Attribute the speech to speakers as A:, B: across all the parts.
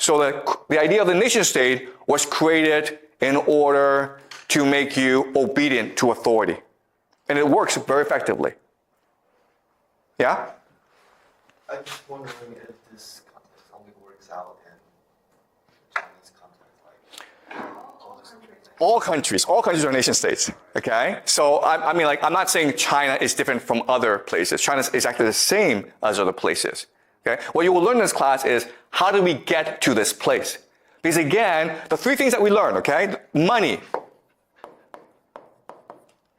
A: So the idea of the nation state was created in order to make you obedient to authority. And it works very effectively. Yeah?
B: I'm just wondering if this concept only works out in Chinese context, like
A: all countries are nation states. Okay? So I mean, like, I'm not saying China is different from other places. China is exactly the same as other places. Okay? What you will learn in this class is how do we get to this place? Because again, the three things that we learn, okay? Money,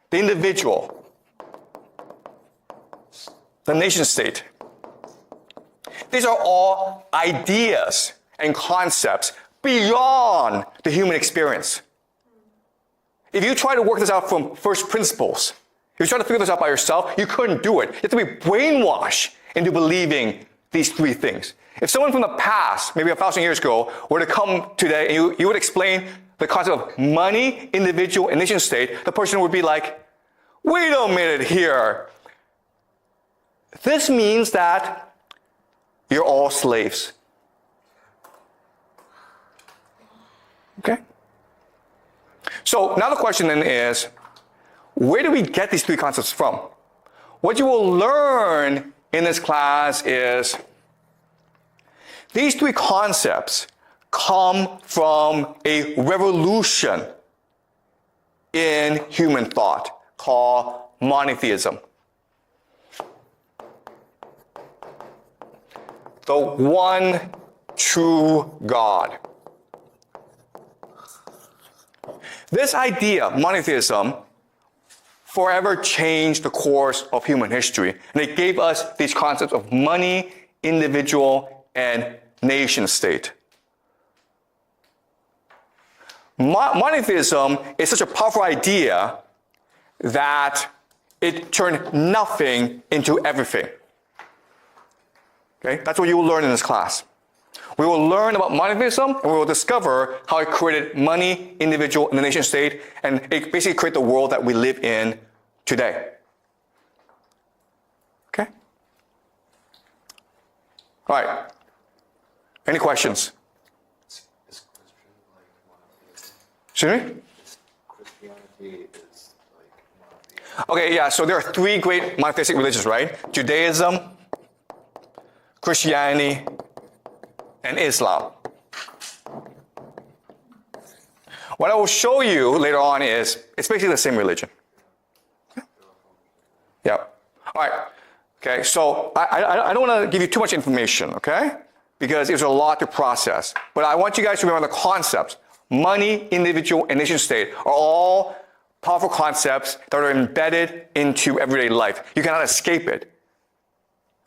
A: the individual, the nation state. These are all ideas and concepts beyond the human experience. If you try to work this out from first principles, if you try to figure this out by yourself, you couldn't do it. You have to be brainwashed into believing these three things. If someone from the past, maybe 1,000 years ago, were to come today and you would explain the concept of money, individual, and nation state, the person would be like, wait a minute here. This means that you're all slaves. Okay? So now the question then is, where do we get these three concepts from? What you will learn in this class is these three concepts come from a revolution in human thought called monotheism. The one true God. This idea, monotheism, forever changed the course of human history. And it gave us these concepts of money, individual, and nation state. Monotheism is such a powerful idea that it turned nothing into everything. Okay? That's what you will learn in this class. We will learn about monotheism, and we will discover how it created money, individual, and the nation state, and it basically created the world that we live in today. Okay? All right. Any questions?
B: is Christian like monotheism?
A: Excuse me?
B: Christianity is like monotheism.
A: Okay, yeah, so there are three great monotheistic religions, right? Judaism, Christianity, and Islam. What I will show you later on is it's basically the same religion. Yeah. All right. Okay, so I don't want to give you too much information, okay? Because there's a lot to process. But I want you guys to remember the concepts. Money, individual, and nation state are all powerful concepts that are embedded into everyday life. You cannot escape it.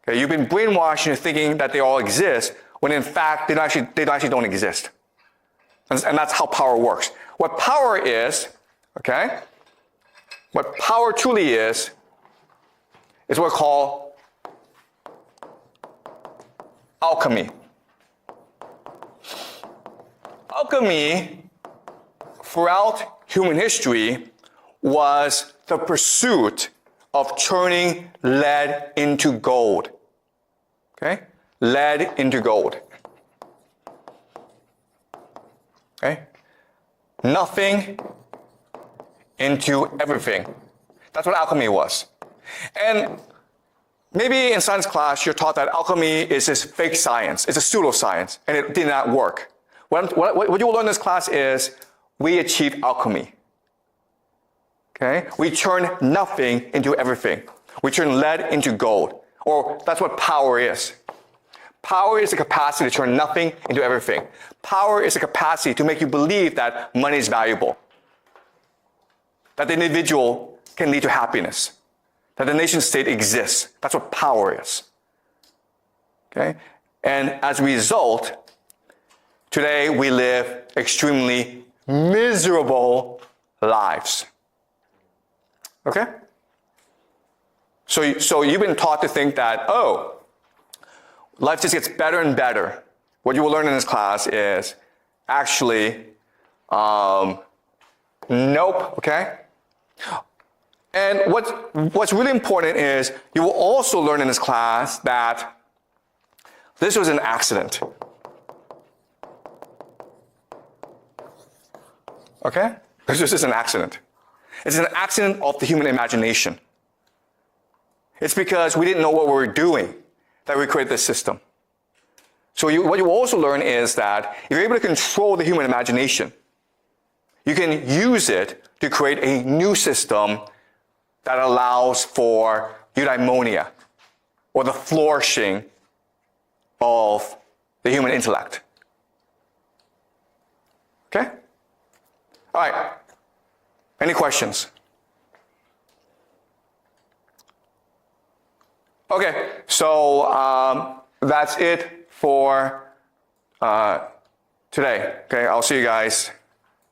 A: Okay, you've been brainwashed into thinking that they all exist, when in fact they actually don't exist. And that's how power works. What power is, okay? What power truly is what we call alchemy. Alchemy, throughout human history, was the pursuit of turning lead into gold. Okay? Lead into gold. Okay? Nothing into everything. That's what alchemy was. And maybe in science class, you're taught that alchemy is this fake science. It's a pseudoscience, and it did not work. What you will learn in this class is we achieve alchemy. Okay? We turn nothing into everything. We turn lead into gold. Or that's what power is. Power is the capacity to turn nothing into everything. Power is the capacity to make you believe that money is valuable. That the individual can lead to happiness. That the nation state exists. That's what power is. Okay? And as a result, today we live extremely miserable lives. Okay? So you've been taught to think that, oh, life just gets better and better. What you will learn in this class is actually, nope, okay? And what's really important is you will also learn in this class that this was an accident. Okay? Because this is an accident. It's an accident of the human imagination. It's because we didn't know what we were doing that we created this system. So what you also learn is that if you're able to control the human imagination, you can use it to create a new system that allows for eudaimonia, or the flourishing of the human intellect. Okay? All right. Any questions? Okay, so that's it for today. Okay, I'll see you guys